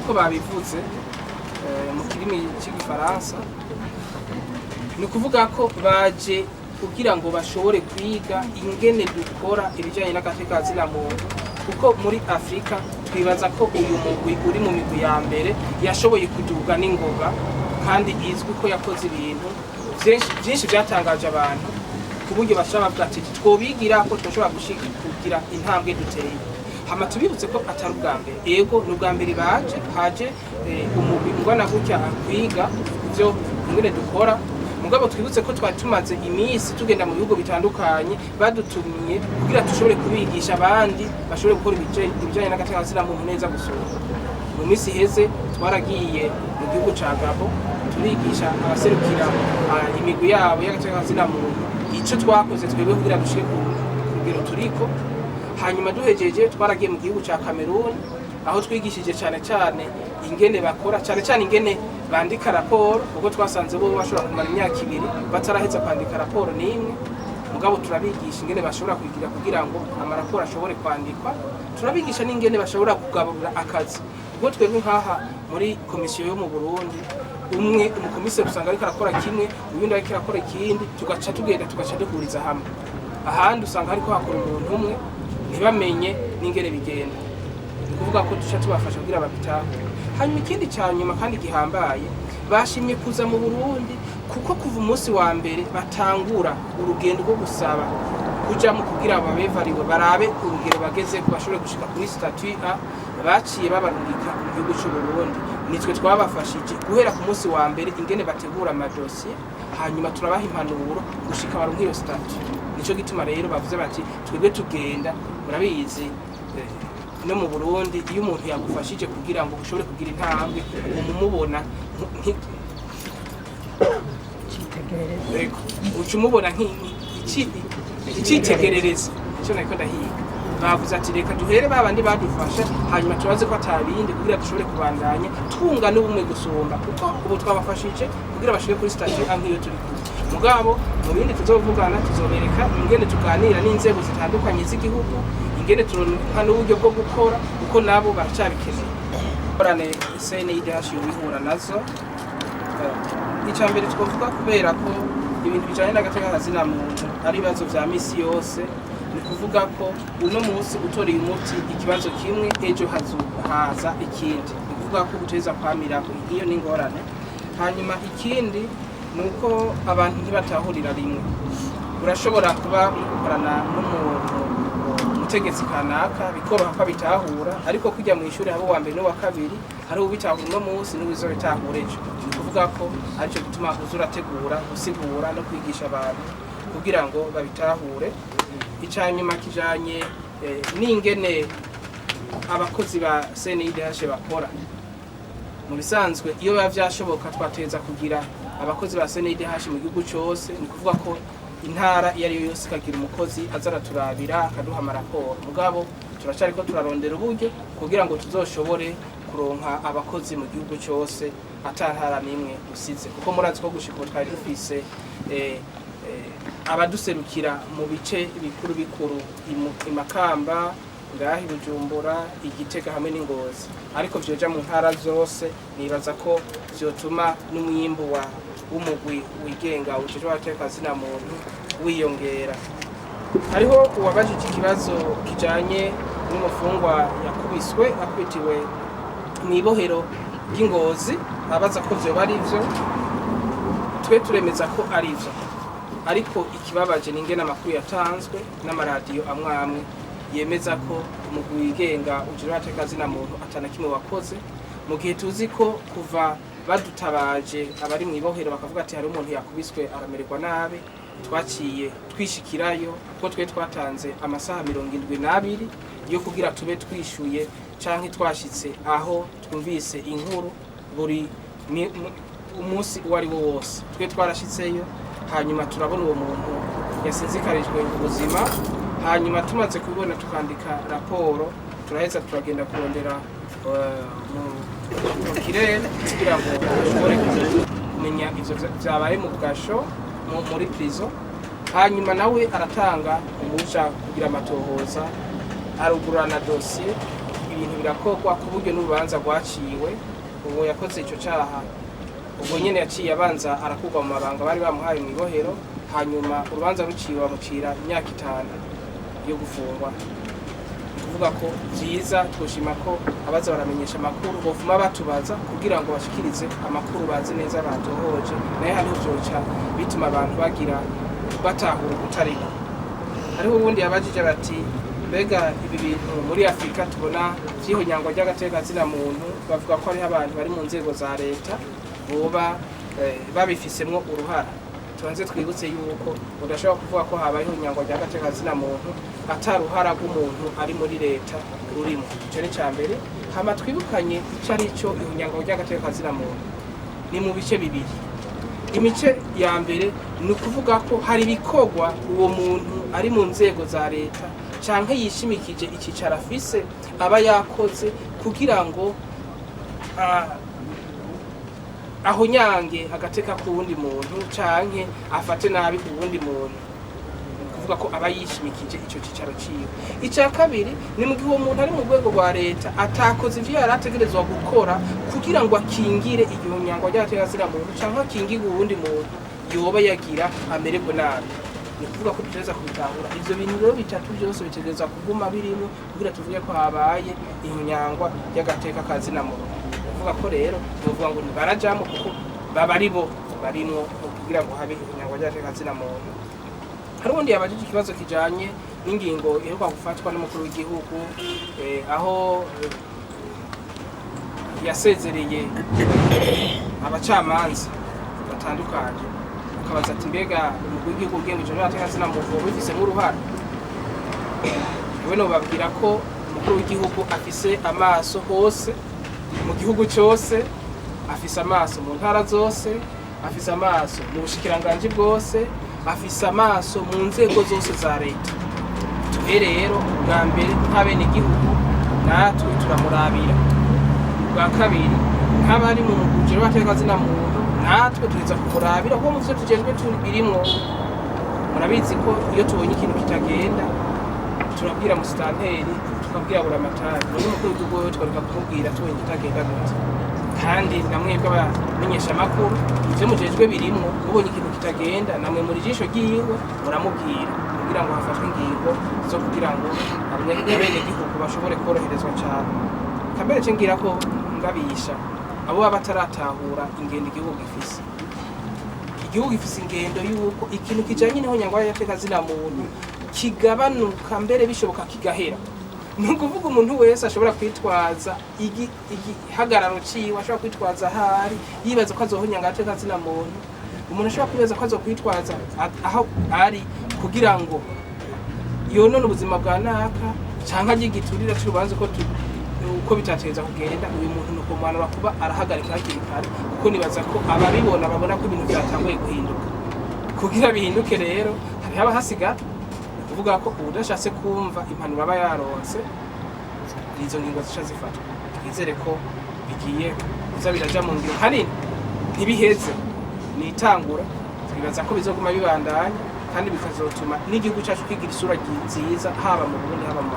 nk'uko babivuze mu kirimi cy'igifaransa ni ukuvuga ko baje kugira ngo bashobore kwiga ingene dukora ibijyanye n'agateka zinamuntu kuko muri Afrika twibaza ko uyu mugwi uri mu migwi ya mbere yashoboye kuduga n'ingoga kandi izwi ko yakoze ibintu byinshi byatangaje abantu ku buryo bashobora kuvuga ati twobigira ko dushobora kugira intambwe duteye hama tubibutse ko atari ubwa mbere yego ni ubwa mbere haje umugwi ungana gutya kwiga ibyo ingene dukora mugabo twibutse ko twari tumaze iminsi tugenda mu bihugu bitandukanye badutumiye kugira dushobore kubigisha abandi bashobore gukora ibijyanye n'agateka zinamuntu neza gusura mu minsi iheze twaragiye mu gihugu ca Gabo turigisha abaserukira imigwi yabo y'agateka zinamuntu ico twakoze twebwe kugira dushike ku rugero turiko hanyuma duhejeje twaragiye mu gihugu ca Cameroon aho twigishije cyane ingene bakora cyane ingene bandika raporo ubwo twasanze bo bashobora kumara imyaka 2 bataraheza kwandika raporo n'imwe mugabo turabigisha ingene bashobora kwigira kugira ngo amaraporo ashobore kwandikwa turabigisha n'ingene bashobora kugabura akazi ubwo twebwe nkaha muri komisiyo yo mu Burundi umwe umukomiseri usanga ariko arakora kimwe ubundi ariko arakora ikindi tugaca duhuriza hamwe ahandi usanga hariko hakora umuntu umwe ntibamenye n'ingene bigenda kuvuga ko duca tubafasha kugira babitaho hanyuma ikindi cyanyuma kandi gihambaye bashimye kuza mu Burundi kuko kuva umunsi wa mbere batangura urugendo rwo gusaba kuja mu kugira babevariwe barabe urugero bageze ko bashobore gushika kuri statut A baciye babarungika mu gihugu cy'u Burundi nitwe twabafashije guhera ku munsi wa mbere ingene bategura amadosiye hanyuma turabaha impanuro gushika baronka iyo statut nico gituma rero bavuze bati twebwe tugenda murabizi no mu Burundi iyo umuntu yagufashije kugira ngo ushobore kugira intambwe umumubona ucumubona nk'icitegerereza icyo nako ndahiga bavuze ati reka duhere babandi badufasha hanyuma tubaze ko atabindi kugira dushobore kubandanya twunga n'ubumwe gusumba kuko ubu twabafashije kugira bashike kuri statut nk'iyo turi mugabo mu bindi tuzovugana tuzobereka ingene tuganira n'inzego zitandukanye z'igihugu ingene turonka n'uburyo bwo gukora kuko nabo baracabikeneye korane CNDIH ubihura nazo icambere twovuga kubera ko ibintu bijanye n'agateka zinamuntu ari bibazo vya misi yose ni kuvuga ko uno munsi utoreye umuti ikibazo kimwe ejo haza ikindi ni kuvuga ko guteza kwamira iyo n'ingorane hanyuma ikindi nuko abantu ntibatahurira rimwe urashobora kuba gukorana n'umuntu umutegetsi kanaka bikoroha ko bitahura ariko kujya mu ishuri habo wa mbere no wa kabiri hari ubitahura no munsi n'ubizo bitahura ejo ni kuvuga ko aricyo gituma uzurategura gusigura no kwigisha abantu kugira ngo babitahure icanyuma kijanye n'ingene abakozi ba CNDIH bakora mu bisanzwe iyo bavyashoboka twateza kugira abakozi ba CNDIH mu gihugu cyose ni kuvuga ko intara iyo ari yo yose kagira umukozi azaraturabira akaduha amaraporo mugabo turacariko turarondera uburyo kugira ngo tuzoshobore kuronka abakozi mu gihugu cyose atantara nimwe usize kuko murazi ko gushika twari dufise abaduserukira mu bice bikuru imakamba ngahi Bujumbura Igitega hamwe n'Ingozi ariko vyoja mu ntara zose nibaza ko vyotuma n'umwimbu w'umugwi wigenga ujejwe agateka zinamuntu wiyongera hariho uwabajije ikibazo kijanye n'umufungwa yakubiswe akwitiwe mw'ibohero ry'Ingozi abaza ko vyoba ari vyo twe turemeza ko ari vyo ariko ikibabaje n'ingene amakuru yatanzwe n'amaradiyo amwe yemeza ko umugwi wigenga ujejwe agateka zinamuntu atana kimwe wakoze mu gihe tuzi ko kuva badutabaje abari mw'ibohero bakavuga ati hari umuntu yakubiswe aramererwa nabi twaciye twishikirayo kuko twe twatanze amasaha 72 yo kugira tube twishuye canke twashitse aho twumvise inkuru buri umunsi uwari wo wose twe twarashitseyo hanyuma turabona uwo muntu yasinzikarijwe ubuzima hanyuma tumaze kubibona tukandika raporo turaheza turagenda kurondera mu kirere kugira ngo ashobore kumenya ivyo vyabaye mu bwasho muri prison hanyuma nawe aratanga umuja kugira amatohoza arugurana dossier ibintu birakogwa ku buryo n'urubanza rwaciwe uwo yakoze ico caha ubwo nyene yaciye abanza arakugwa mu mabanga bari bamuhaye mu ibohero hanyuma urubanza ruciwe bamucira imyaka 5 yo gufungwa kuvuga ko byiza twoshima ko abaza baramenyesha amakuru bofuma batubaza kugira ngo bashikirize amakuru bazi neza batohoje naye hari byoca bituma abantu bagira batahura ubutariko hariho ubundi yabajije bati mbega ibi bintu muri Afrika tubona vyihonyangwa ry'agateka zinamuntu bavuga ko ari abantu bari mu nzego za leta boba babifisemwo uruhara tubanze twibutse yuko udashobora kuvuga ko habayeho nyangwa ry'agateka zinamuntu ataruhara rw'umuntu ari muri leta rurimo ico ni cambere hama twibukanye ico ari cyo inyangwa ry'agateka zinamuntu ni mu bice bibiri imice ya mbere ni ukuvuga ko hari bikogwa uwo muntu ari mu nzego za leta canke yishimikije icicaro afise aba yakoze kugira ngo aho nyange agateka ku wundi muntu canke afate nabi ku wundi muntu kuvuga ko aba yishimikije ico cicaro ciwe ica kabiri ni mu gihe umuntu ari mu rwego rwa leta atakoze ivyo yarategerezwa gukora kugira ngo akingire igihe nyango ry'agateka zinamuntu canke akingire uwundi muntu yoba yagira amererwe nabi ni kuvuga ko tugereza kubitahura ivyo bintu rero bitatu byose bitegereza kuguma birimo kugira tuvuge ko habaye inyangwa y'agateka kazinamuntu kuvuga ko rero tuvuga ngo barajamo kuko baba ari bo barimo kugira ngo habe inyangwa y'agateka zinamuntu hari ubundi yabajije ikibazo kijanye n'ingingo iheruka gufatwa n'umukuru w'igihugu aho yasezereye abacamanza batandukanye akabaza ati mbega umukuru w'igihugu Ubwenge n'agateka zinamuntu bifise nk'uruhara yewe no babwira ko umukuru w'igihugu afise amaso hose mu gihugu cyose afise amaso mu ntara zose afise amaso mu bushikiranganje bwose afise amaso mu nzego zose za leta tubere rero bwa mbere nk'abene igihugu natwe turamurabira bwa kabiri nk'abari mu mugujero bateka zinamuntu natwe tuza kumurabira kuko mu vyo tujejwe tubirimwo murabizi ko iyo tubonye ikintu kitagenda turabwira musitanteri tukabwira buramatari n'umukuru w'igihugu wewe twaruka kumubwira tubonye kitagenda gute kandi namwebwe abamenyesha amakuru ivyo mujejwe birimwo mubonye ikintu kitagenda namwe muri jisho giyiwe muramubwira kugira ngo hafatwe ingingo zo kugira ngo abene gihugu bashobore koroherezwa cyane kambere cengira ko ngabisha abo bataratahura ingendo igihugu gifise igihugu gifise ingendo yuko ikintu kijanye niho nyangwa y'agateka zinamuntu kigabanuka mbere bishoboka kigahera nukuvuga umuntu wese ashobora kwitwaza igihagararo ciwe ashobora kwitwaza hari yibaza ko azohonya agateka zinamuntu umuntu ashobora kwibaza ko azokwitwaza aho ari kugira ngo yonone ubuzima bwa naka canke agigiturira cy'urubanza uko bitateza kugenda uyu muntu nuko mwana bakuba arahagarika hakiri kare kuko nibaza ko ababibona babona ko ibintu byatanguye guhinduka kugira bihinduke rero hari haba hasigara kuvuga ko udashatse kumva impanuro aba yaronse izo ngingo zica zifatwa twizere ko bigiye kuza biraja mu ngiro hanini ntibiheze nitangura twibaza ko bizoguma bibandanya kandi bikazotuma n'igihugu cyacu kigira isura nziza haba mu Burundi haba mu